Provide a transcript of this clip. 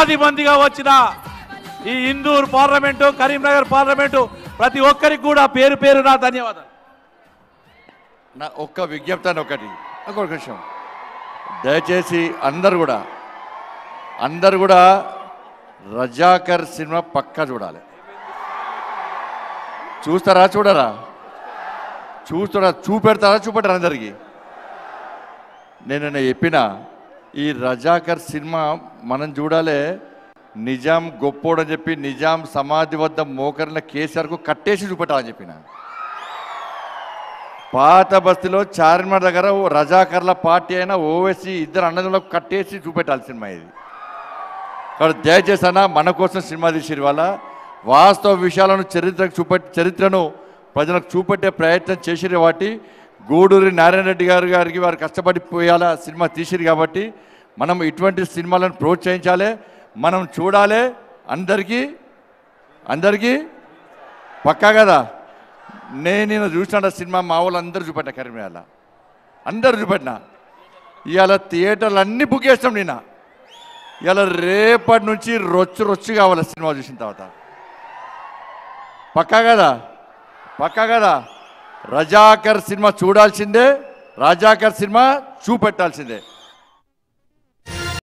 10 మందిగా వచ్చిన ఈ ఇందూర్ పార్లమెంటు కరీంనగర్ పార్లమెంటు ప్రతి ఒక్కరికి కూడా పేరు పేరు నా ధన్యవాదాలు. నా ఒక్క విజ్ఞప్తి ఒకటి విషయం, దయచేసి అందరు కూడా రజాకర్ సినిమా పక్కా చూడాలి. చూస్తారా చూడరా? చూపెడతారా చూపెడతారా? అందరికీ నేను చెప్పిన ఈ రజాకర్ సినిమా మనం చూడాలి. నిజాం గొప్పోడని చెప్పి నిజాం సమాధి వద్ద మోకరిన కేసీఆర్కు కట్టేసి చూపెట్టాలని చెప్పిన. పాత బస్తీలో చార్మినార్ దగ్గర రజాకర్ల పార్టీ అయినా ఓవైసీ ఇద్దరు అన్నదమ్ములకు కట్టేసి చూపెట్టాలి సినిమా ఇది. కాబట్టి దయచేసి అన్న మన కోసం సినిమా తీసిరు వల్ల వాస్తవ విషయాలను చరిత్రను ప్రజలకు చూపెట్టే ప్రయత్నం చేసిరు. కాబట్టి గూడూరి నారాయణ రెడ్డి గారికి వారు కష్టపడి పోయాలా సినిమా తీసిరు. కాబట్టి మనం ఇటువంటి సినిమాలను ప్రోత్సహించాలి, మనం చూడాలి. అందరికీ పక్కా కదా. నేను చూసిన సినిమా మా వాళ్ళు అందరూ చూపెట్టా, కరీంనగర్లో అందరూ చూపెట్టినా. ఇవాళ థియేటర్లు అన్నీ బుక్ చేస్తాం. నేను ఇవాళ రేపటి నుంచి రొచ్చు కావాలి సినిమా చూసిన తర్వాత. పక్కా కదా. రజాకర్ సినిమా చూడాల్సిందే, రజాకర్ సినిమా చూపెట్టాల్సిందే.